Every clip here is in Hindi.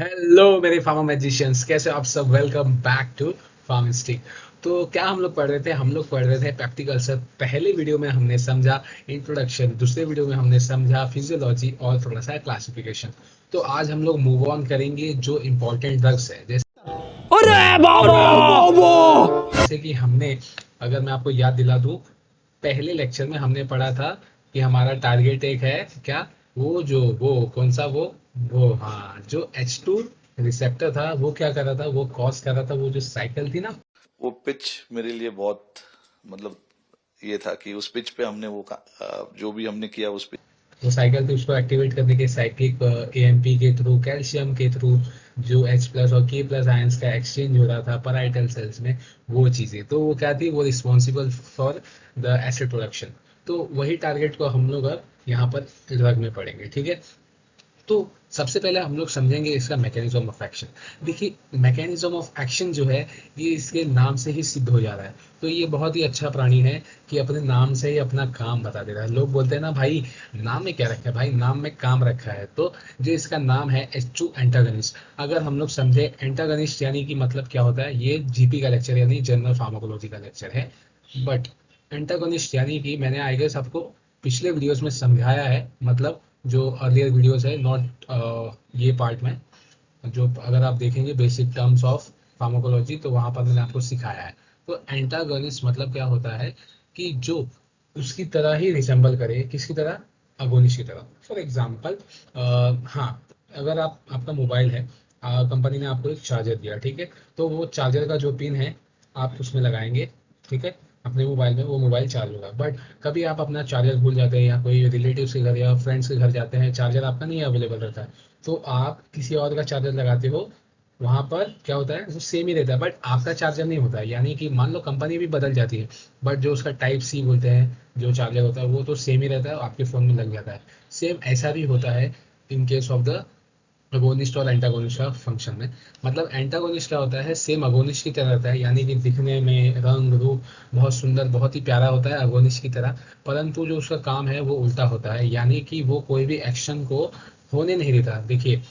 हेलो मेरे फार्मा मैजिशियंस, कैसे हो आप सब। Welcome back to Pharmistic. तो क्या हम लोग पढ़ रहे थे? हम लोग पढ़ रहे थे पेप्टिक अल्सर। पहले वीडियो में हमने समझा इंट्रोडक्शन, दूसरे वीडियो में हमने समझा फिजियोलॉजी और थोड़ा सा क्लासिफिकेशन। तो आज हम लोग मूव ऑन करेंगे जो इम्पोर्टेंट ड्रग्स है, अरे बाबा। जैसे कि हमने, अगर मैं आपको याद दिला दूं, पहले लेक्चर में हमने पढ़ा था कि हमारा टारगेट एक है क्या, वो कौन सा वो हाँ, जो H2 रिसेप्टर था वो क्या कर रहा था, वो कॉज कर रहा था, वो जो साइकिल थी ना। वो पिच मेरे लिए बहुत मतलब ये था कि उस पिच पे हमने जो भी हमने किया उस पिच। वो साइकिल थी, उसको एक्टिवेट करने के साइक्लिक AMP के थ्रू, कैल्शियम के थ्रू, जो H प्लस और K प्लस आयंस का एक्सचेंज हो रहा था पराइटल सेल्स में, वो चीजें तो वो क्या थी, वो responsible for the acid production. तो वही टारगेट को हम लोग अब यहाँ पर ड्रग में पढ़ेंगे, ठीक है। तो सबसे पहले हम लोग समझेंगे इसका मैकेनिज्म ऑफ एक्शन। देखिए, मैकेनिज्म ऑफ एक्शन जो है, ये इसके नाम से ही सिद्ध हो जा रहा है। तो ये बहुत ही अच्छा प्राणी है कि अपने नाम से ही अपना काम बता दे रहा है। लोग बोलते हैं ना भाई, नाम में क्या रखा है? भाई नाम में काम रखा है। तो जो इसका नाम है H2 एंटागनिस्ट। अगर हम लोग समझे एंटागनिस्ट यानी कि मतलब क्या होता है, ये GP का लेक्चर यानी जनरल फार्माकोलॉजी का लेक्चर है। बट एंटागोनिस्ट यानी कि मैंने आई गेस आपको पिछले वीडियोस में समझाया है, मतलब जो अर्लियर वीडियोस है, नॉट ये पार्ट में, जो अगर आप देखेंगे बेसिक टर्म्स ऑफ फार्माकोलॉजी, तो वहां पर मैंने आपको सिखाया है। तो एंटागोनिस्ट मतलब क्या होता है कि जो उसकी तरह ही रिसेंबल करे, किसकी तरह? अगोनिस्ट की तरह। फॉर एग्जाम्पल, हाँ, अगर आपका मोबाइल है, कंपनी ने आपको एक चार्जर दिया, ठीक है। तो वो चार्जर का जो पिन है आप उसमें लगाएंगे, ठीक है। अपने मोबाइल में वो मोबाइल चार्ज होगा। बट कभी आप अपना चार्जर भूल जाते हैं, या कोई रिलेटिव्स के घर या फ्रेंड्स के घर जाते हैं, चार्जर आपका नहीं अवेलेबल रहता है, तो आप किसी और का चार्जर लगाते हो। वहां पर क्या होता है, वो सेम ही रहता है बट आपका चार्जर नहीं होता है। यानी कि मान लो कंपनी भी बदल जाती है, बट जो उसका टाइप C बोलते हैं, जो चार्जर होता है, वो तो सेम ही रहता है, आपके फोन में लग जाता है। सेम ऐसा भी होता है in case of the agonist और एंटागोनिस्ट का फंक्शन में। मतलब एंटागोनिस्ट क्या होता है, सेम अगोनिस्ट की तरह रहता है, यानी कि दिखने में रंग रूप बहुत सुंदर, बहुत ही प्यारा होता है अगोनिस्ट की तरह। परंतु जो उसका काम है वो उल्टा होता है, यानी कि वो कोई भी एक्शन को होने नहीं देता। देखिए,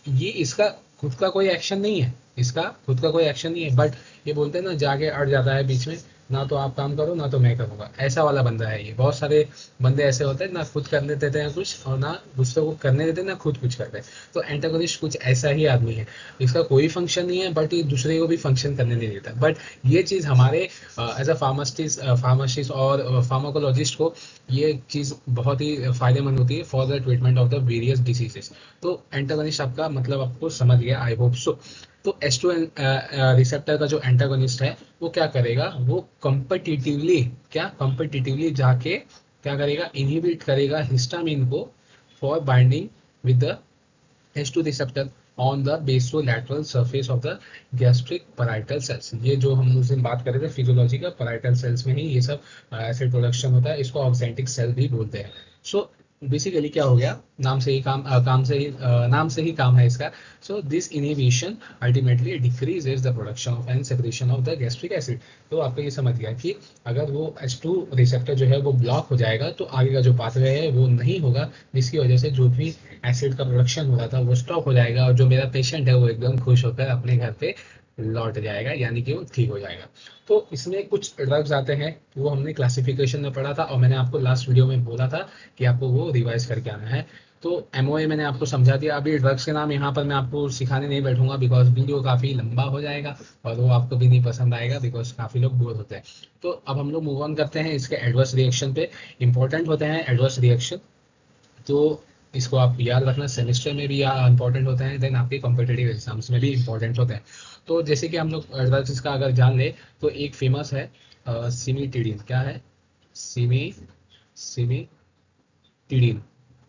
ये इसका खुद का कोई एक्शन नहीं है, इसका खुद का कोई एक्शन नहीं है, बट ये बोलते हैं ना, जाके अड़ जाता है बीच में, ना तो आप काम करो ना तो मैं करूंगा, ऐसा वाला बंदा है ये। बहुत सारे बंदे ऐसे होते हैं, ना खुद करने देते हैं कुछ, और ना दूसरों को करने देते हैं, ना खुद कुछ करते हैं। तो एंटागोनिस्ट कुछ ऐसा ही आदमी है, इसका कोई फंक्शन नहीं है, बट ये दूसरे को भी फंक्शन करने नहीं देता। बट ये चीज हमारे एज अ फार्मासिस्ट और फार्माकोलॉजिस्ट को ये चीज बहुत ही फायदेमंद होती है for the treatment of the various diseases. तो एंटागोनिस्ट आपका मतलब आपको समझ गया, आई होप सो। तो H2 रिसेप्टर का जो एंटागोनिस्ट है, वो क्या करेगा, वो कॉम्पिटिटिवली, क्या कॉम्पिटिटिवली जाके क्या करेगा, इनहिबिट करेगा हिस्टामिन को for binding with the H2 receptor on the basolateral surface of the gastric parietal cells। ये जो हम उस दिन बात कर रहे थे फिजियोलॉजी का, parietal cells में ही ये सब एसिड प्रोडक्शन होता है, इसको ऑक्जेंटिक सेल भी बोलते हैं। सो बेसिकली क्या हो गया, नाम से ही काम है इसका। So this inhibition ultimately decreases the production of and secretion of the gastric acid. तो आपको ये समझ गया कि अगर वो H2 रिसेप्टर जो है वो ब्लॉक हो जाएगा, तो आगे का जो पाथवे है वो नहीं होगा, जिसकी वजह से जो भी एसिड का प्रोडक्शन हो रहा था वो स्टॉप हो जाएगा, और जो मेरा पेशेंट है वो एकदम खुश होकर अपने घर पे लौट जाएगा, यानी कि वो ठीक हो जाएगा। तो इसमें कुछ ड्रग्स आते हैं, वो हमने क्लासिफिकेशन में पढ़ा था, और मैंने आपको लास्ट वीडियो में बोला था कि आपको वो रिवाइज करके आना है। तो MOA मैंने आपको समझा दिया। अभी ड्रग्स के नाम यहाँ पर मैं आपको सिखाने नहीं बैठूंगा, बिकॉज वीडियो काफी लंबा हो जाएगा, और वो आपको भी नहीं पसंद आएगा, बिकॉज काफी लोग बोर होते हैं। तो अब हम लोग मूव ऑन करते हैं इसके एडवर्स रिएक्शन पे। इंपॉर्टेंट होते हैं एडवर्स रिएक्शन, तो इसको आप याद रखना, सेमेस्टर में भी इंपॉर्टेंट होते हैं, देन आपके कॉम्पिटेटिव एग्जाम्स में भी इंपॉर्टेंट होते हैं। तो जैसे कि हम लोग ड्रग्स का अगर जान ले, तो एक फेमस है सिमीटिडीन। क्या है? सिमी सिमीटिडीन।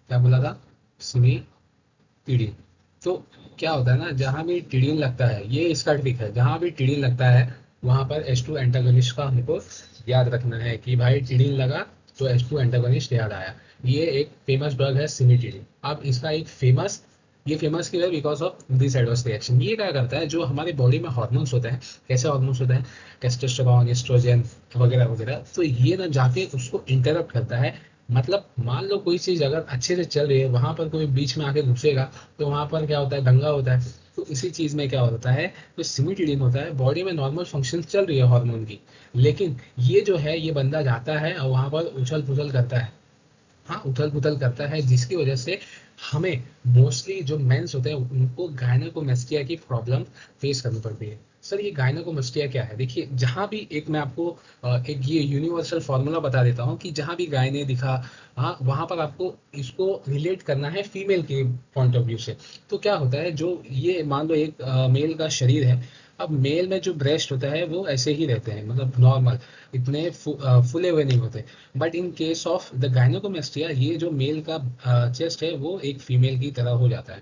क्या बोला था? सिमीटिडीन। तो क्या होता है ना, जहाँ भी टिडिन लगता है, ये इसका ट्रिक है, जहाँ भी टिडिन लगता है वहां पर H2 एंटागोनिस्ट का हमको याद रखना है कि भाई टिडिन लगा तो H2 एंटागोनिस्ट याद आया। ये एक फेमस ड्रग है सिमीटिडिन। अब इसका एक ये फेमस क्यों है? Because of this adverse reaction. ये क्या करता है, जो हमारे बॉडी में हार्मोन्स होते हैं, कैसे हार्मोन्स होते हैं, टेस्टोस्टेरोन, एस्ट्रोजन वगैरह वगैरह, तो ये ना जाके उसको इंटरप्ट करता है, मतलब मान लो कोई चीज अगर अच्छे से चल रही है, वहां पर कोई बीच में आके घुसेगा, तो वहां पर क्या होता है, दंगा होता है। तो इसी चीज में क्या होता है, जो सिमिटोडिन होता है, बॉडी में नॉर्मल फंक्शन चल रही है हार्मोन की, लेकिन ये जो है, ये बंदा जाता है और वहां पर उछल पुछल करता है। हाँ, उथल पुथल करता है, जिसकी वजह से हमें मोस्टली जो मेंस होते हैं उनको गायनेकोमेस्टिया की प्रॉब्लम फेस करनी पड़ती है। सर, ये गायनेकोमेस्टिया क्या है? देखिए, जहाँ भी एक मैं आपको एक ये यूनिवर्सल फॉर्मूला बता देता हूँ कि जहाँ भी गायने दिखा, हाँ, वहां पर आपको इसको रिलेट करना है फीमेल के पॉइंट ऑफ व्यू से। तो क्या होता है, जो ये मान लो एक मेल का शरीर है, अब मेल में जो ब्रेस्ट होता है वो ऐसे ही रहते हैं, मतलब नॉर्मल, इतने फुले हुए नहीं होते। But in case of the gynaecomastia, ये जो मेल का चेस्ट है वो एक फीमेल की तरह हो जाता है।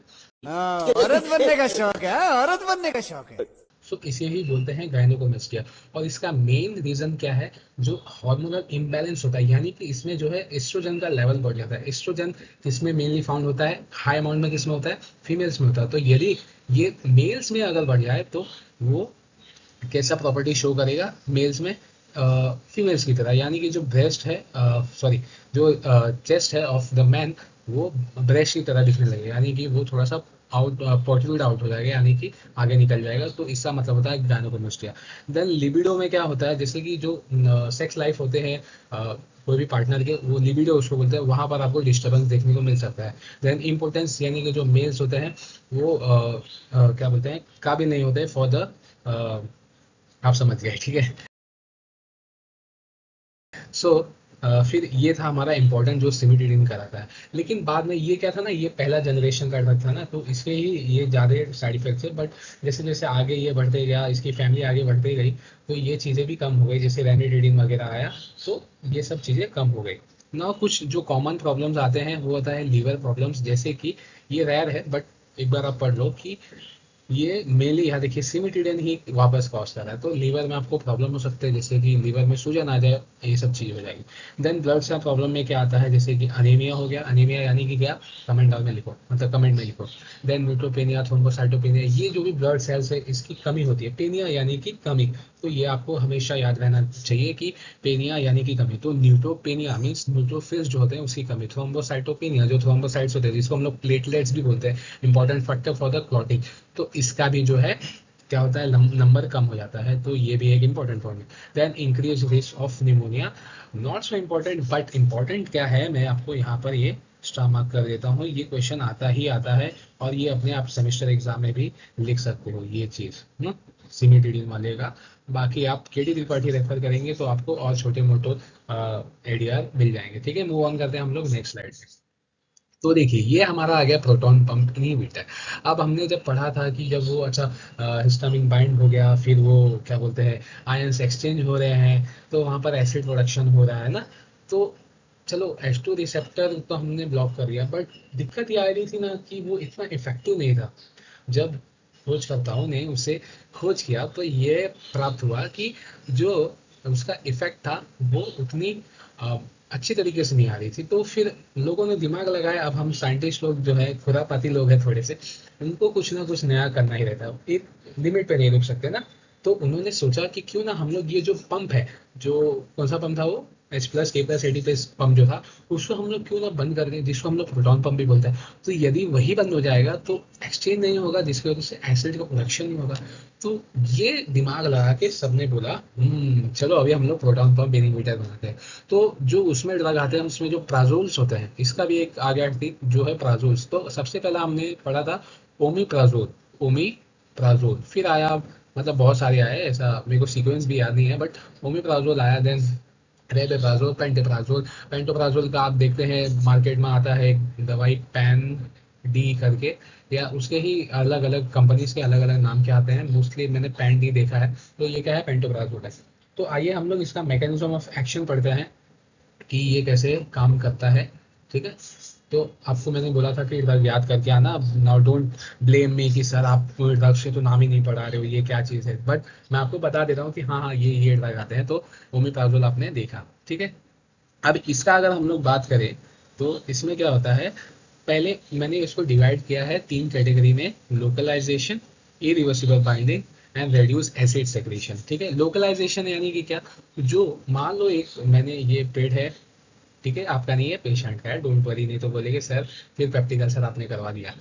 औरत बनने का शौक है, औरत बनने का शौक है। सो इसे ही बोलते हैं गायनेकोमेस्टिया। और इसका मेन रीजन क्या है, जो हार्मोनल इम्बैलेंस होता है, यानी कि इसमें जो है एस्ट्रोजन का लेवल बढ़ जाता है। एस्ट्रोजन किसमें मेनली फाउंड होता है, हाई अमाउंट में किसमें होता है, फीमेल्स में होता है। तो यदि ये मेल्स में अगर बढ़ जाए, तो वो कैसा प्रॉपर्टी शो करेगा मेल्स में, फीमेल्स की तरह, यानी कि जो ब्रेस्ट है, सॉरी, जो चेस्ट है ऑफ द मैन, वो ब्रेस्ट की तरह दिखने लगेगा, यानी कि वो थोड़ा सा आउट, प्रोट्रूड आउट हो जाएगा, यानी कि आगे निकल जाएगा। तो इसका मतलब होता है गायनेकोमेस्टिया। देन लिबिडो में क्या होता है, जैसे कि जो सेक्स लाइफ होते हैं कोई भी पार्टनर के, वो लिबिडो उसको बोलते हैं, वहां पर आपको डिस्टर्बेंस देखने को मिल सकता है। देन इम्पोर्टेंस, यानी कि जो मेल्स होते हैं वो क्या बोलते हैं, काबिल नहीं होते फॉर द, आप समझ गए, ठीक है। सो फिर ये था हमारा इम्पोर्टेंट जो सिमिटोडिन कराता है। लेकिन बाद में ये क्या था ना, ये पहला जनरेशन का ड्रग था ना, तो इसके ही ये ज़्यादा साइड इफेक्ट्स है। बट जैसे जैसे आगे ये बढ़ते गया, इसकी फैमिली आगे बढ़ती गई, तो ये चीज़ें भी कम हो गई, जैसे रेनिडिडिन वगैरह आया, तो ये सब चीज़ें कम हो गई ना। कुछ जो कॉमन प्रॉब्लम्स आते हैं वो होता है लीवर प्रॉब्लम्स, जैसे कि ये रेयर है, बट एक बार आप पढ़ लो कि ये मेनली, यहाँ देखिए, सिमिटिडिन ही वापस कॉज कर रहा है। तो लीवर में आपको प्रॉब्लम हो सकते हैं, जैसे कि लीवर में सूजन आ जाए, ये सब चीज हो जाएगी। देन ब्लड से प्रॉब्लम में क्या आता है, जैसे कि अनीमिया हो गया। अनीमिया यानी कि क्या, कमेंट डाउन में लिखो, मतलब कमेंट में लिखो। देन न्यूट्रोपेनिया, थ्रोम्बोसाइटोपेनिया, ये जो भी ब्लड सेल्स है इसकी कमी होती है। पेनिया यानी कि कमी, तो ये आपको हमेशा याद रहना चाहिए कि पेनिया यानी कि कमी। तो न्यूट्रोपेनिया मीन्स न्यूट्रोफिल्स जो होते हैं उसकी कमी। थ्रोम्बोसाइटोपेनिया, जो थ्रोम्बोसाइट्स होते हैं, जिसको हम लोग प्लेटलेट्स भी बोलते हैं, important factor for the clotting, तो इसका भी जो है क्या होता है, नंबर कम हो जाता है। तो ये भी एक इंपॉर्टेंट पॉइंट है। Then increase risk of pneumonia, not so important, but important क्या है, मैं आपको यहाँ पर ये स्टार मार्क कर देता हूँ, ये क्वेश्चन आता ही आता है, और ये अपने आप सेमेस्टर एग्जाम में भी लिख सकते हो ये चीज, सिमिटिडिन वाले का। बाकी आप केडी त्रिपाठी रेफर करेंगे तो आपको और छोटे मोटे आइडिया मिल जाएंगे। ठीक है, मूव ऑन करते हैं हम लोग नेक्स्ट स्लाइड से। तो देखिए, ये हमारा आ गया प्रोटॉन पंप इनहिबिटर। अब हमने जब पढ़ा था कि जब वो अच्छा हिस्टामिन बाइंड हो गया, फिर वो क्या बोलते हैं, आयंस एक्सचेंज हो रहे हैं, तो वहां पर एसिड प्रोडक्शन हो रहा है ना। तो चलो, H2 रिसेप्टर तो हमने ब्लॉक कर दिया, बट दिक्कत ये आ रही थी ना कि वो इतना इफेक्टिव नहीं था। जब खोजकर्ताओं ने उसे खोज किया, तो ये प्राप्त हुआ कि जो उसका इफेक्ट था वो उतनी अ, अच्छी तरीके से नहीं आ रही थी। तो फिर लोगों ने दिमाग लगाया, अब हम साइंटिस्ट लोग जो है, खुरापाती लोग हैं थोड़े से, उनको कुछ ना कुछ नया करना ही रहता है, एक लिमिट पे नहीं रुक सकते ना। तो उन्होंने सोचा कि क्यों ना हम लोग ये जो पंप है, जो कौन सा पंप था वो, H+K+ AD+ पंप जो था, उसको हम लोग क्यों ना बंद कर दें, जिसको हम लोग प्रोटॉन पंप भी बोलते हैं। तो यदि वही बंद हो जाएगा तो एक्सचेंज नहीं होगा, जिसकी वजह से एसिड का प्रोडक्शन नहीं होगा। तो ये दिमाग लगा के सबने बोला, चलो अभी हम लोग प्रोटॉन पंप इनहिबिटर बनाते हैं। तो जो उसमें ड्रग आते हैं, उसमें जो प्राजोल्स होते हैं, इसका भी एक आ गया थी जो है प्राजोल्स। तो सबसे पहला हमने पढ़ा था ओमीप्राजोल। ओमीप्राजोल फिर आया, मतलब बहुत सारे आए, ऐसा मेरे को सीक्वेंस भी याद नहीं है, बट ओमीप्राजोल आया। Then rabeprazole, pantoprazole. पेंटोप्राजोल का आप देखते हैं मार्केट में आता है एक दवाई पैन डी करके, या उसके ही अलग अलग कंपनीज के अलग अलग नाम के आते हैं, मोस्टली मैंने पैन डी देखा है। तो ये क्या है, पेंटोप्राजोल है। तो आइए हम लोग इसका मैकेनिज्म ऑफ एक्शन पढ़ते हैं कि ये कैसे काम करता है। ठीक है, तो आपको मैंने बोला था कि ड्रग याद करके आना। नाउ डोंट ब्लेम मी कि सर आप ड्रग से तो नाम ही नहीं पढ़ा रहे हो, ये क्या चीज़ है। बट मैं आपको बता देता हूँ कि हाँ हाँ, ये ड्रग आते हैं। तो ओमिप्राजोल आपने देखा, ठीक है। अब इसका अगर हम लोग बात करें, तो इसमें क्या होता है, पहले मैंने इसको डिवाइड किया है 3 कैटेगरी में: localisation, irreversible binding and reduce acid secretion. ठीक है, लोकलाइजेशन यानी कि क्या, जो मान लो एक मैंने ये पेड़ है, ठीक है, आपका नहीं है, पेशेंट का है, डोंट वरी, नहीं तो बोलेंगे सर फिर प्रैक्टिकल सर आपने करवा दिया।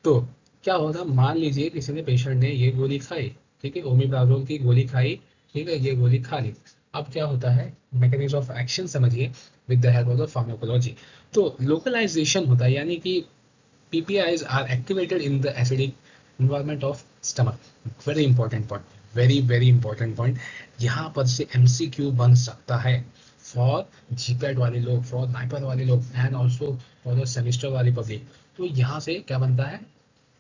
तो क्या होता, मान लीजिए किसी ने, पेशेंट ने ये गोली खाई, ठीक है, ओमिप्राजोल की गोली खाई, ठीक है, ये गोली खा ली। अब क्या होता है, मैकेनिज्म ऑफ एक्शन समझिए with the help of the pharmacology. तो लोकलाइजेशन होता है, यानी कि PPIs are activated in the acidic environment of stomach. Very important point. Very important point. यहाँ पर से MCQ बन सकता है फॉर जीपैट वाले लोग, फॉर नाइपर वाले लोग, and also for the semester वाली पब्लिक। तो यहाँ से क्या बनता है,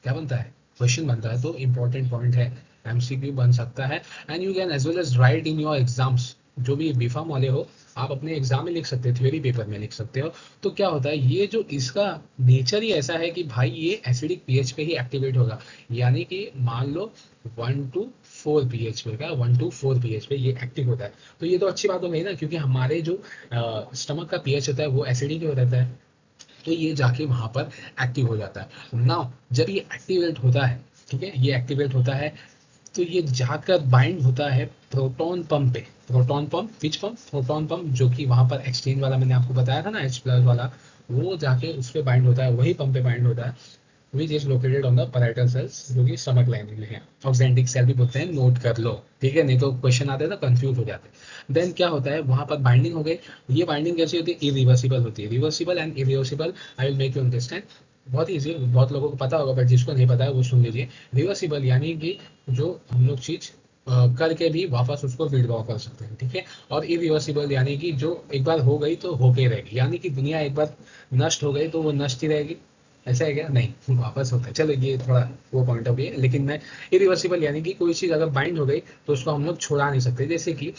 क्या बनता है, क्वेश्चन बनता है। तो इंपॉर्टेंट पॉइंट है, MCQ बन सकता है, and you can as well as write in your exams. जो भी बीफार्म वाले हो, आप अपने एग्जाम में लिख सकते हो, थ्योरी पेपर में लिख सकते हो। तो क्या होता है, ये जो इसका नेचर ही ऐसा है कि भाई ये एसिडिक पीएच पे ही एक्टिवेट होगा, यानी कि मान लो 1 to 4 पीएच पे का, 1 to 4 पीएच पे ये एक्टिव होता है। तो ये तो अच्छी बात हो गई ना, क्योंकि हमारे जो स्टमक का पीएच होता है वो एसिडिक ही रहता है, तो ये जाके वहां पर एक्टिव हो जाता है। नाउ जब ये एक्टिवेट होता है, ठीक है, ये एक्टिवेट होता है, तो ये जाकर बाइंड होता है प्रोटॉन पंप पे। प्रोटॉन पंप, विच पंप, प्रोटॉन पंप, जो कि वहां पर एक्सचेंज वाला मैंने आपको बताया था ना, H+ वाला, वो जाके उस पे बाइंड होता है, वही पंप पे बाइंड होता है, which is located on the parietal cells, जो कि स्टमक लाइनिंग में है। ऑक्जेंटिक सेल भी बोलते हैं, नोट कर लो, ठीक है, नहीं तो क्वेश्चन आते हैं ना, कंफ्यूज हो जाते हैं। देन क्या होता है, वहां पर बाइंडिंग हो गई। ये बाइंडिंग कैसी होती है, इरिवर्सिबल होती है। Reversible and irreversible I will make you understand, बहुत ईजी, बहुत लोगों को पता होगा, बट जिसको नहीं पता है वो सुन लीजिए। रिवर्सिबल यानी कि जो हम लोग चीज करके भी वापस उसको विड्रॉ कर सकते हैं, ठीक है। और इरिवर्सिबल यानी कि जो एक बार हो गई तो होके रहेगी, यानी कि दुनिया एक बार नष्ट हो गई तो वो नष्ट ही रहेगी, ऐसा है क्या, नहीं, वापस होता है। चलो ये थोड़ा वो पॉइंट ऑफ व्यू है, लेकिन मैं, इरिवर्सिबल यानी कि कोई चीज अगर बाइंड हो गई तो उसको हम लोग छोड़ा नहीं सकते। जैसे कि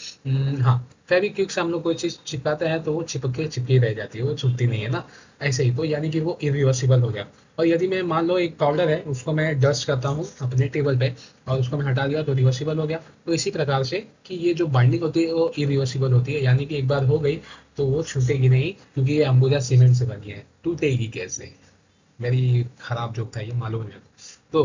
हाँ, फेविक्विक से हम लोग कोई चीज चिपकाते हैं तो वो चिपक के चिपकी रह जाती है, वो छूटती नहीं है ना, ऐसे ही। तो यानी कि वो इरिवर्सिबल हो गया। और यदि मैं मान लो एक पाउडर है, उसको मैं डस्ट करता हूँ अपने टेबल पे और उसको मैं हटा दिया तो रिवर्सिबल हो गया। तो इसी प्रकार से कि ये जो बाइंडिंग होती है वो इरिवर्सिबल होती है, यानी कि एक बार हो गई तो वो छूटेगी नहीं, क्योंकि ये अंबुजा सीमेंट से बनी है, टूटेगी कैसे। वेरी खराब जोक था ये, मालूम है। तो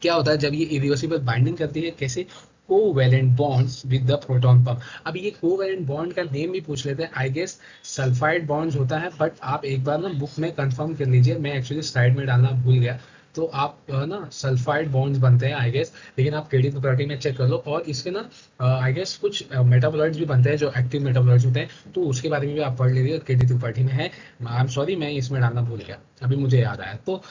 क्या होता है, जब ये इरिवर्सिबल बाइंडिंग करती है, कैसे, covalent bonds with the proton pump. अब ये कोवैलेंट बॉन्ड का नेम भी पूछ लेते हैं, आई गेस सल्फाइड बॉन्ड्स होता है, बट आप एक बार ना बुक में कंफर्म कर लीजिए, मैं एक्चुअली स्लाइड में डालना भूल गया। तो आप ना सल्फाइड बॉन्ड्स बनते हैं आई गेस, लेकिन आप केडी प्रॉपर्टी में चेक कर लो। और इसके ना आई गेस कुछ मेटाबोलाइट्स भी बनते हैं जो एक्टिव मेटाबोलाइट्स होते हैं, तो उसके बारे में भी आप पढ़ लीजिए, केडी प्रॉपर्टी में है। आई एम सॉरी, मैं इसमें डालना भूल गया, अभी मुझे याद आया। तो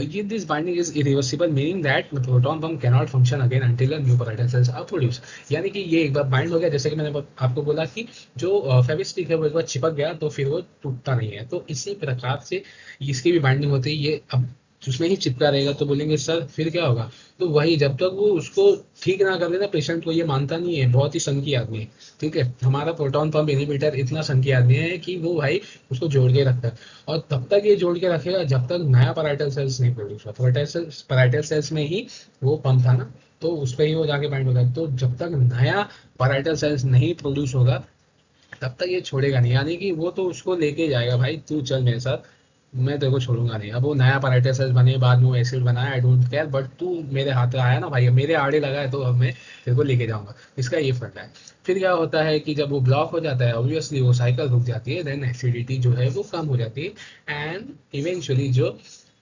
ये this binding is irreversible, meaning that proton pump can not function again until a new parietal cells are produce. यानी कि ये एक बार बाइंड हो गया, जैसे कि मैंने आपको बोला कि जो फेविस्टिक है वो एक बार चिपक गया तो फिर वो टूटता नहीं है। तो इसी प्रकार से इसकी भी बाइंडिंग होती है। ये अब उसमें ही चिपका रहेगा तो बोलेंगे सर फिर क्या होगा, तो वही, जब तक वो उसको ठीक ना कर देना पेशेंट को, ये मानता नहीं है, बहुत ही संकी आदमी है, ठीक है। हमारा प्रोटॉन पंप इनहिबिटर इतना संकी आदमी है कि वो भाई उसको जोड़ के रखता है, और तब तक ये जोड़ के रखेगा जब तक नया पैराइटल सेल्स नहीं प्रोड्यूस हुआ। पैराइटल सेल्स में ही वो पंप था ना, तो उस पर ही वो जाके बाइंड होगा। तो जब तक नया पैराइटल सेल्स नहीं प्रोड्यूस होगा तब तक ये छोड़ेगा नहीं, यानी कि वो तो उसको लेके जाएगा, भाई तू चल मेरे साथ, मैं तेरे को छोड़ूंगा नहीं। अब वो नया पैराइटल सेल्स बने, बाद में वो एसिड बनाया, आई डोंट केयर, बट तू मेरे हाथ में आया ना भाई, मेरे आड़े लगा है तो अब मैं तेरे को लेके जाऊंगा। इसका ये फंडा है। फिर क्या होता है कि जब वो ब्लॉक हो जाता है, ऑब्वियसली वो साइकिल रुक जाती है, देन एसिडिटी जो है वो कम हो जाती है, एंड इवेंचुअली जो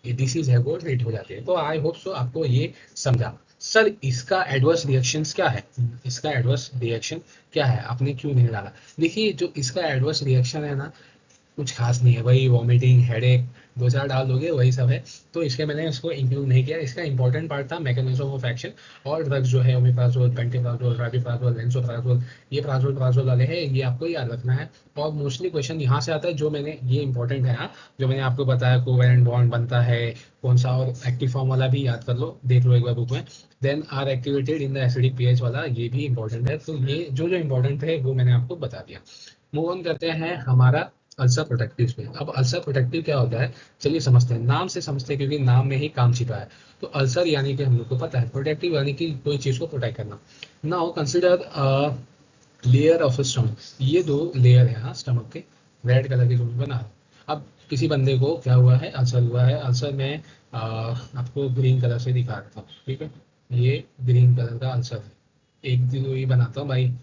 डिसीज है वो ट्रीट हो जाती है। तो आई होप सो आपको ये समझा। सर इसका एडवर्स रिएक्शंस क्या है, इसका एडवर्स रिएक्शन क्या है, आपने क्यों नहीं डाला। देखिए जो इसका एडवर्स रिएक्शन है ना, कुछ खास नहीं है, वही वॉमिटिंग, हेडेक, दो चार डाल दोगे वही सब है। तो इसके मैंने इसको इंक्लूड नहीं किया। इसका इंपॉर्टेंट पार्ट था मैकेनिज्म ऑफ एक्शन, और ड्रग्स जो है ओमेप्राजोल, पेंटोप्राजोल, राबिप्राजोल, लेंसोप्राजोल, ये प्राजोल प्राजोल वाले हैं, ये आपको याद रखना है। और मोस्टली क्वेश्चन यहाँ से आता है, जो मैंने, ये इंपॉर्टेंट है, हाँ, जो मैंने आपको बताया कोवैलेंट बॉन्ड बनता है कौन सा, और एक्टिव फॉर्म वाला भी याद कर लो, देख लो एक बार बुक में। Then are activated in the acidic pH वाला, ये भी इंपॉर्टेंट है। तो ये जो जो इंपॉर्टेंट है वो मैंने आपको बता दिया। मूव ऑन करते हैं हमारा अल्सर प्रोटेक्टिव पे। अब अल्सर प्रोटेक्टिव क्या होता है, चलिए समझते हैं, नाम से समझते हैं, क्योंकि नाम में ही काम छिपा है। तो अल्सर यानी कि हम लोग को पता है, प्रोटेक्टिव यानी कि कोई चीज को प्रोटेक्ट करना। Now consider layer of stomach, ये दो लेयर है हाँ स्टमक के, रेड कलर के जो मैं बना रहा हूं। अब किसी बंदे को क्या हुआ है, अल्सर हुआ है। अल्सर में आपको ग्रीन कलर से दिखा देता हूँ, ठीक है, ये ग्रीन कलर का अल्सर है। एक दिन ये बनाता हूँ भाई,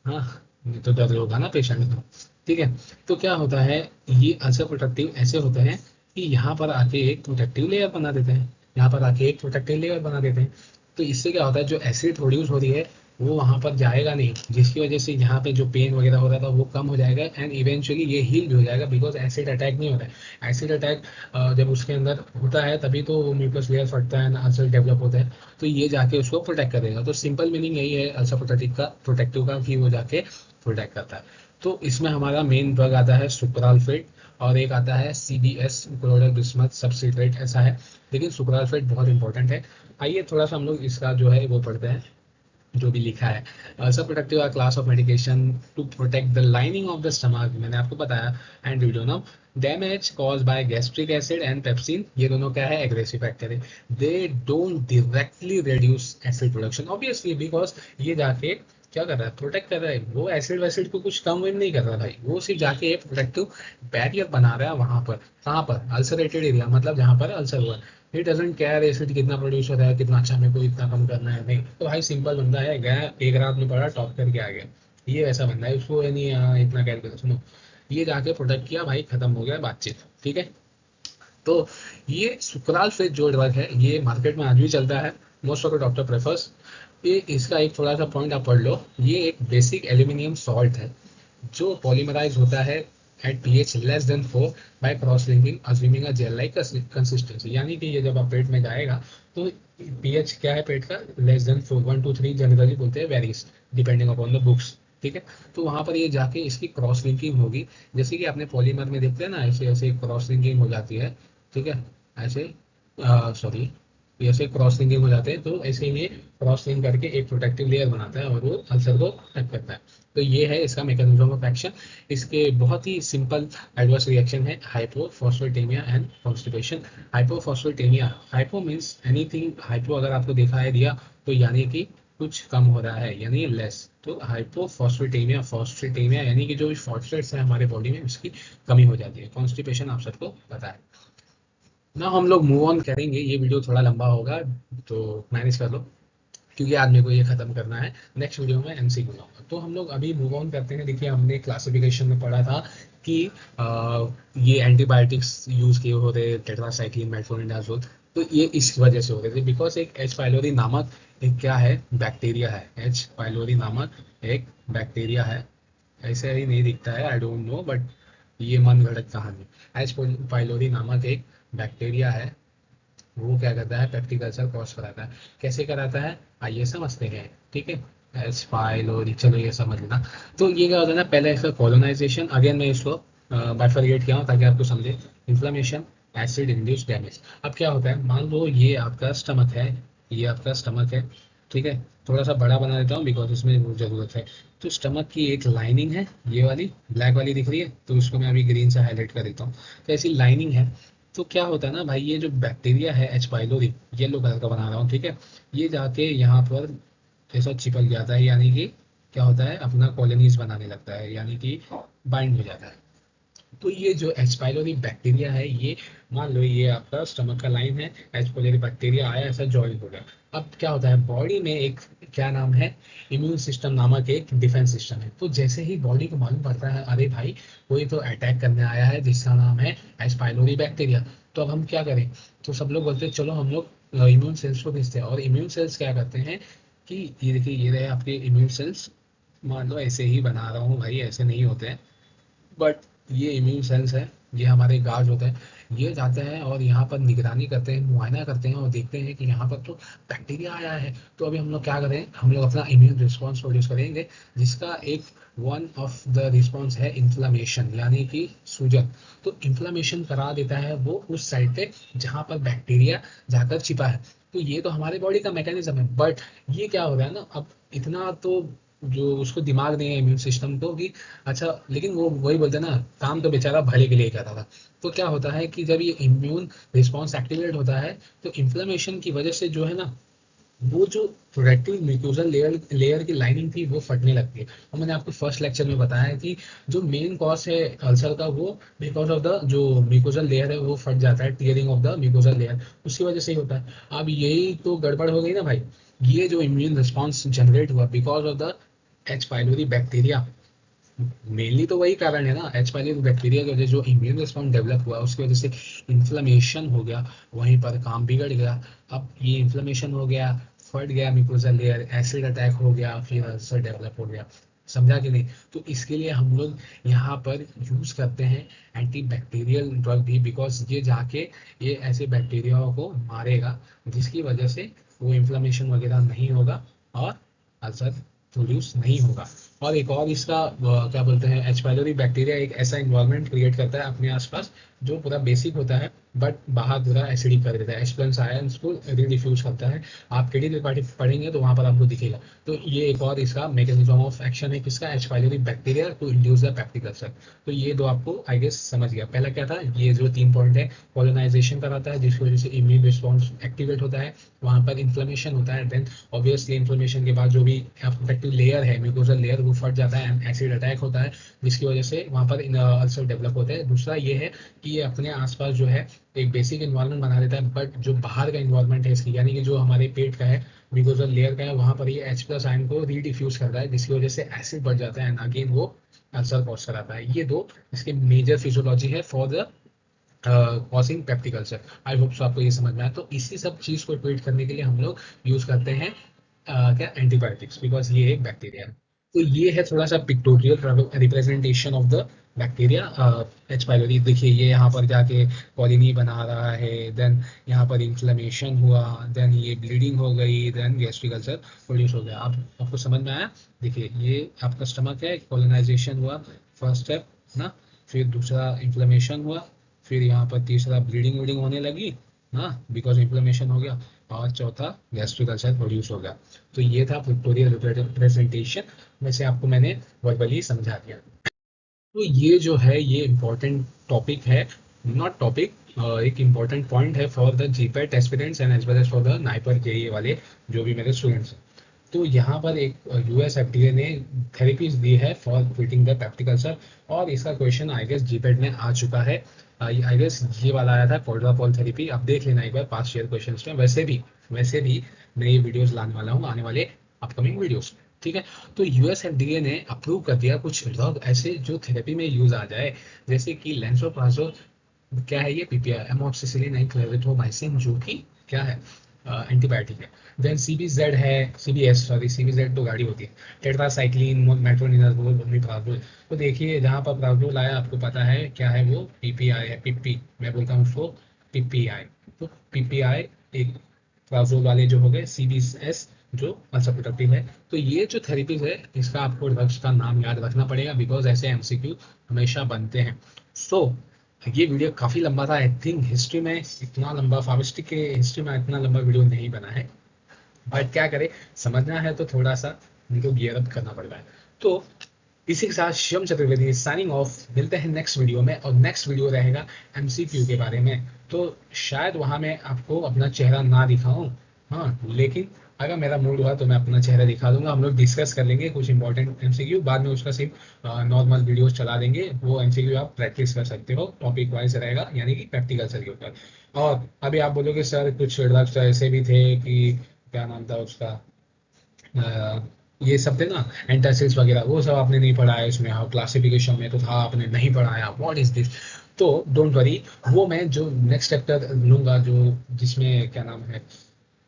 हाँ, नहीं तो डर होगा ना पेशेंट को, ठीक है। तो क्या होता है, ये अल्सर प्रोटेक्टिव ऐसे होते हैं कि यहाँ पर आके एक प्रोटेक्टिव लेयर बना देते हैं, यहाँ पर आके एक प्रोटेक्टिव लेयर बना देते हैं। तो इससे क्या होता है, जो एसिड प्रोड्यूस हो रही है वो वहां पर जाएगा नहीं, जिसकी वजह से यहाँ पे जो पेन वगैरह हो रहा था वो कम हो जाएगा एंड इवेंचुअली ये हील भी हो जाएगा, बिकॉज एसिड अटैक नहीं होता है। एसिड अटैक जब उसके अंदर होता है तभी तो वो म्यूकस लेयर फटता है, अल्सर डेवलप होता है, तो ये जाके उसको प्रोटेक्ट करेगा। तो सिंपल मीनिंग यही है अल्सर प्रोटेक्टिव का, कि वो जाके प्रोटेक्ट करता है। तो इसमें हमारा मेन ड्रग आता है सुक्रालफेट, और एक आता है CBS, क्लोराइड बिस्मथ सब्सिट्रेट, ऐसा है। लेकिन सुक्रालफेट बहुत इंपॉर्टेंट है। आइए थोड़ा सा हम लोग इसका जो है वो पढ़ते हैं, जो भी लिखा है। सब protective class of medication to protect the lining of the stomach, मैंने आपको बताया। And you don't know damage cause by gastric acid and pepsin, ये दोनों क्या है, एग्रेसिव फैक्टर है। They don't directly reduce acid production obviously, because ये जाके क्या कर रहा है, प्रोटेक्ट कर रहा है। वो एसिड वैसिड को कुछ कम विम नहीं कर रहा भाई, वो सिर्फ जाके एक प्रोटेक्टिव बैरियर बना रहा है वहां पर। कहाँ पर, अल्सरेटेड एरिया, मतलब जहाँ पर अल्सर हुआ है। इट डजंट केयर एसिड कितना प्रोड्यूस हो रहा है, कितना अच्छा, मेरे को इतना कम करना है, नहीं। तो भाई सिंपल बंदा है, गया एक रात में पढ़ा, टॉप करके आ गया, ये वैसा बंदा है। उसको ये नहीं इतना कैलकुलेट, सुनो, ये जाके प्रोटेक्ट किया भाई, खत्म हो गया बातचीत, ठीक है। तो ये सुक्रालफेट जो ड्रग है ये मार्केट में आज भी चलता है, most of the doctor prefers. ये इसका एक थोड़ा सा पॉइंट आप पढ़ लो, ये एक बेसिक एल्यूमिनियम सॉल्ट है जो पॉलीमराइज होता है at pH less than 4 by cross linking assuming a gel like consistency. यानी कि ये जब आप पेट में जाएगा तो pH क्या है पेट का, लेस देन 4, 1 2 3 जनरली बोलते हैं, varies depending upon the books, ठीक है। तो वहां पर ये जाके इसकी क्रॉस लिंकिंग होगी, जैसे कि आपने पॉलीमर में देखते हैं ना, ऐसे ऐसे क्रॉस लिंकिंग हो जाती है, ठीक है, ऐसे सॉरी ऐसे क्रॉस लिंकिंग हो जाते हैं। तो ऐसे ही ये क्रॉस लिंक करके एक प्रोटेक्टिव लेयर बनाता है और वो अल्सर को प्रोटेक्ट करता है। तो ये है इसका मैकेनिज्म ऑफ एक्शन। इसके बहुत ही सिंपल एडवर्स रिएक्शन है, hypophosphatemia and constipation. Hypophosphatemia, hypo means anything, hypo अगर आपको देखा है दिया तो यानी कि कुछ कम हो रहा है, यानी लेस। तो हाइपोफॉस्फेटेमिया, फॉस्फेटेमिया यानी कि जो फॉस्फेट्स है हमारे बॉडी में उसकी कमी हो जाती है। कॉन्स्टिपेशन आप सबको पता है ना। हम लोग मूव ऑन करेंगे, ये वीडियो थोड़ा लंबा होगा तो मैनेज कर लो, क्योंकि आज मेरे को ये खत्म करना है, नेक्स्ट वीडियो में MCQ लाऊंगा। तो हम लोग अभी मूव ऑन करते हैं। देखिए हमने क्लासिफिकेशन में पढ़ा था कि ये एंटीबायोटिक्स यूज किए हो रहे, टेट्रासाइक्लिन, मेट्रोनिडाजोल, तो ये इस वजह से हो रहे थे, बिकॉज एक H. पाइलोरी नामक एक क्या है, बैक्टीरिया है। H. पाइलोरी नामक एक बैक्टीरिया है, ऐसे ही नहीं दिखता है, आई डोंट नो, बट ये मन घड़त कहानी। H. पाइलोरी नामक एक बैक्टीरिया है, वो क्या करता है, पेप्टिक अल्सर कॉज कराता है। कैसे कराता है आइए समझते हैं, ठीक है। H. पाइलोरी, चलो ये समझ लेना। तो ये क्या होता है ना, पहले इसका कॉलोनाइजेशन, अगेन मैं इसको बाइफरगेट किया हूँ ताकि आपको समझे। Inflammation, acid induce damage. अब क्या होता है, मान लो ये आपका स्टमक है, ये आपका स्टमक है, ठीक है। थोड़ा सा बड़ा बना देता हूँ बिकॉज इसमें वो जरूरत है। तो स्टमक की एक लाइनिंग है, ये वाली ब्लैक वाली दिख रही है, तो उसको मैं अभी ग्रीन से हाईलाइट कर देता हूँ। तो ऐसी लाइनिंग है। तो क्या होता है ना भाई, ये जो बैक्टीरिया है H. पाइलोरी, येलो कलर का बना रहा हूँ, ठीक है, ये जाके यहाँ पर ऐसा चिपक जाता है, यानी कि क्या होता है, अपना कॉलोनीज बनाने लगता है, यानी कि बाइंड हो जाता है। तो ये जो H. पाइलोरी बैक्टीरिया है, ये मान लो ये आपका स्टमक का लाइन है, H. पाइलोरी बैक्टीरिया आया, ऐसा ज्वाइन हो गया। अब क्या होता है, बॉडी में एक क्या नाम है, इम्यून सिस्टम नामक एक डिफेंस सिस्टम है। तो जैसे ही बॉडी को मालूम पड़ता है अरे भाई कोई तो अटैक करने आया है जिसका नाम है H. पाइलोरी बैक्टीरिया, तो अब हम क्या करें। तो सब लोग बोलते हैं चलो हम लोग इम्यून सेल्स को भेजते हैं, और इम्यून सेल्स क्या करते हैं कि ये देखिए, ये रहे आपके इम्यून सेल्स, मान लो ऐसे ही बना रहा हूँ भाई, ऐसे नहीं होते हैं, बट ये इम्यून सेल्स है, ये हमारे गार्ड होते हैं। ये जाते हैं और यहाँ पर निगरानी करते हैं, मुआयना करते हैं और देखते हैं कि यहाँ पर तो बैक्टीरिया आया है। तो अभी हम लोग क्या करें, हम लोग अपना इम्यून रिस्पॉन्स प्रोड्यूस करेंगे, जिसका एक वन ऑफ द रिस्पॉन्स है इन्फ्लामेशन, यानी कि सूजन। तो इन्फ्लामेशन करा देता है वो उस साइड पे जहाँ पर बैक्टीरिया जाकर छिपा है। तो ये तो हमारे बॉडी का मैकेनिज्म है, बट ये क्या हो रहा है ना, अब इतना तो जो उसको दिमाग नहीं है इम्यून सिस्टम को कि अच्छा, लेकिन वो वही बोलते हैं ना, काम तो बेचारा भले के लिए कर रहा था। तो क्या होता है कि जब ये इम्यून रिस्पॉन्स एक्टिवेट होता है तो इन्फ्लेमेशन की वजह से जो है ना, वो जो प्रोटेक्टिव म्यूकोजल लेयर की लाइनिंग थी वो फटने लगती है। और मैंने आपको फर्स्ट लेक्चर में बताया कि जो मेन कॉज है अल्सर का, वो बिकॉज ऑफ द जो म्यूकोजल लेयर है वो फट जाता है, tearing of the mucosal layer, उसकी वजह से ही होता है। अब यही तो गड़बड़ हो गई ना भाई, ये जो इम्यून रिस्पॉन्स जनरेट हुआ because of the H. Pylori bacteria, mainly तो वही कारण है ना, एच पायलोरी बैक्टीरिया की वजह से जो इम्यून रिस्पॉन्स डेवलप हुआ उसकी वजह से इन्फ्लेमेशन हो गया, वहीं पर काम बिगड़ गया। अब ये इन्फ्लेमेशन हो गया, फट गया म्यूकोसा लेयर, एसिड अटैक हो गया, फिर अल्सर डेवलप हो गया। समझा कि नहीं? तो इसके लिए हम लोग यहाँ पर यूज करते हैं एंटी बैक्टीरियल ड्रग भी, बिकॉज ये जाके ये ऐसे बैक्टीरियाओं को मारेगा जिसकी वजह से वो इन्फ्लेमेशन वगैरह नहीं होगा और अल्सर प्रोड्यूस नहीं होगा। और एक और इसका क्या बोलते हैं, एच पायलोरी बैक्टीरिया एक ऐसा इन्वायरमेंट क्रिएट करता है अपने आसपास जो पूरा बेसिक होता है बट बाहर पूरा एसिडिक कर देता है, एच प्लस आयंस को रिडिफ्यूज करता है। आप केडी पार्टी पढ़ेंगे तो वहां पर आपको दिखेगा। तो ये एक और इसका मैकेनिज्म ऑफ एक्शन है किसका, H pylori bacteria to induce the peptic ulcer. तो ये दो आपको आई गेस समझ गया। पहला क्या था, ये जो 3 पॉइंट है, कॉलोनाइजेशन कराता है जिसकी वजह से इम्यून रिस्पॉन्स एक्टिवेट होता है, वहां पर इन्फ्लेमेशन होता है, देन ऑब्वियसली इन्फ्लेमेशन के बाद जो भी अफेक्टिव लेयर है म्यूकोजल लेयर वो फट जाता है, एसिड अटैक होता है जिसकी वजह से वहां पर अल्सर डेवलप होते हैं। दूसरा ये है कि ये अपने आसपास जो है एक बेसिक इन्वायरमेंट बना देता है, बट जो बाहर का इन्वायरमेंट है इसकी, यानी कि जो हमारे पेट का है, म्यूकोजल लेयर का है, वहां पर ये एच प्लस आयन को रीडिफ्यूज करता है जिसकी वजह से एसिड बढ़ जाता है एंड अगेन वो अल्सर कॉज कराता है। ये दो इसके मेजर फिजियोलॉजी है for the causing peptic ulcer. I hope so आपको ये समझ में आया। तो इसी सब चीज को ट्रीट करने के लिए हम लोग यूज करते हैं क्या, एंटीबायोटिक्स, बिकॉज ये एक बैक्टीरिया है। तो ये है थोड़ा सा pictorial representation of the bacteria H pylori. देखिए ये यहाँ पर जाके कॉलोनी बना रहा है, देन यहाँ पर इन्फ्लेमेशन हुआ, देन ये ब्लीडिंग हो गई, देन गैस्ट्रिक अल्सर प्रोड्यूस हो गया। आपको समझ में आया? देखिए ये आपका स्टमक है, कॉलोनाइजेशन हुआ फर्स्ट स्टेप ना, फिर दूसरा इन्फ्लेमेशन हुआ, फिर यहाँ पर तीसरा ब्लीडिंग वीडिंग होने लगी हाँ बिकॉज इन्फ्लेमेशन हो गया, और चौथा गैस्ट्रिक अल्सर प्रोड्यूस हो गया। तो ये था पिक्टोरियल रिप्रेजेंटेशन, वैसे आपको मैंने वर्बली समझा दिया। तो ये जो है ये इम्पोर्टेंट टॉपिक है, नॉट टॉपिक, एक इम्पोर्टेंट पॉइंट है for the GPAT aspirants and as well as for the NIPER JEE वाले जो भी मेरे स्टूडेंट्स हैं। तो यहाँ पर एक यूएस एफडीए ने थेरेपीज दी है for treating the peptic ulcer, और इसका क्वेश्चन आई गेस जीपेट में आ चुका है। आई गेस ये वाला आया था कोल्ड्रापॉल थेरेपी, आप देख लेना एक बार पास ईयर क्वेश्चन में। वैसे भी मैं ये वीडियोस लाने वाला हूँ आने वाले अपकमिंग वीडियोस, ठीक है। तो यूएस एफडीए ने अप्रूव कर दिया कुछ ड्रग ऐसे जो थेरेपी में यूज आ जाए, जैसे कि लेंसोप्राजोल, क्या है ये, पीपीआई, एमोक्सिसिलिन एंड क्लेरिथ्रोमाइसिन, जो कि क्या है, एंटीबायोटिक है। देन सीबीजेड है, सीबीएस सॉरी, सीबीजेड तो गाड़ी होती है, टेट्रासाइक्लिन, मेट्रोनिडाजोल, ओमिप्राजोल। तो देखिए जहाँ पर प्राजोल आया आपको पता है क्या है, वो पीपीआई है, पीपी मैं बोलता हूँ उसको पीपीआई। तो पीपीआई एक प्राजोल वाले जो हो गए, सीबीएस जो अल्सर प्रोडक्टिव है। तो ये जो थेरेपीज है इसका आपको ड्रग्स का नाम याद रखना पड़ेगा बिकॉज ऐसे एमसीक्यू हमेशा बनते हैं। सो ये वीडियो काफी लंबा था, आई थिंक हिस्ट्री में इतना लंबा, फार्मेस्टिक के हिस्ट्री में इतना लंबा वीडियो नहीं बना है, बट क्या करें, समझना है तो थोड़ा सा उनको गियर अप करना पड़ रहा है। तो इसी के साथ शिवम चतुर्वेदी साइनिंग ऑफ, मिलते हैं नेक्स्ट वीडियो में, और नेक्स्ट वीडियो रहेगा एमसीक्यू के बारे में। तो शायद वहां मैं आपको अपना चेहरा ना दिखाऊं, हाँ, लेकिन अगर मेरा मूड हुआ तो मैं अपना चेहरा दिखा दूंगा। हम लोग डिस्कस कर लेंगे कुछ इंपॉर्टेंट एमसीक्यू, बाद में उसका सिर्फ नॉर्मल वीडियोस चला देंगे, वो एमसीक्यू आप प्रैक्टिस कर सकते हो, टॉपिक वाइज रहेगा, यानी कि प्रैक्टिकल सर के ऊपर। और अभी आप बोलोगे सर कुछ ड्रग्स ऐसे भी थे कि क्या नाम था उसका, ये सब थे ना एंटासिड्स वगैरह, वो सब आपने नहीं पढ़ा है इसमें, हाँ क्लासिफिकेशन में तो था, आपने नहीं पढ़ाया, व्हाट इज दिस। तो डोंट वरी, वो मैं जो नेक्स्ट चैप्टर लूंगा जो जिसमें क्या नाम है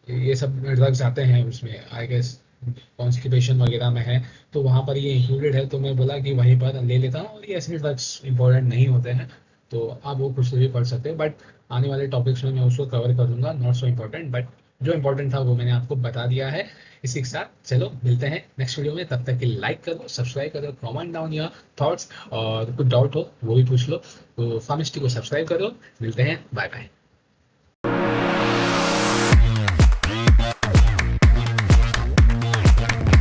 ये सब ड्रग्स आते हैं उसमें आई गेस कॉन्स्टिपेशन वगैरह में है, तो वहाँ पर ये इंक्लूडेड है, तो मैं बोला कि वहीं पर ले लेता हूँ, और ये ऐसे ड्रग्स इंपॉर्टेंट नहीं होते हैं तो आप वो कुछ भी पढ़ सकते हैं, बट आने वाले टॉपिक्स में मैं उसको कवर कर दूंगा, नॉट सो इम्पोर्टेंट, बट जो इम्पोर्टेंट था वो मैंने आपको बता दिया है। इसी के साथ चलो मिलते हैं नेक्स्ट वीडियो में, तब तक के लाइक करो, सब्सक्राइब करो, कमेंट डाउन योर थॉट्स, और कुछ डाउट हो वो भी पूछ लो, तो फार्मेस्टी को सब्सक्राइब करो। मिलते हैं, बाय बाय।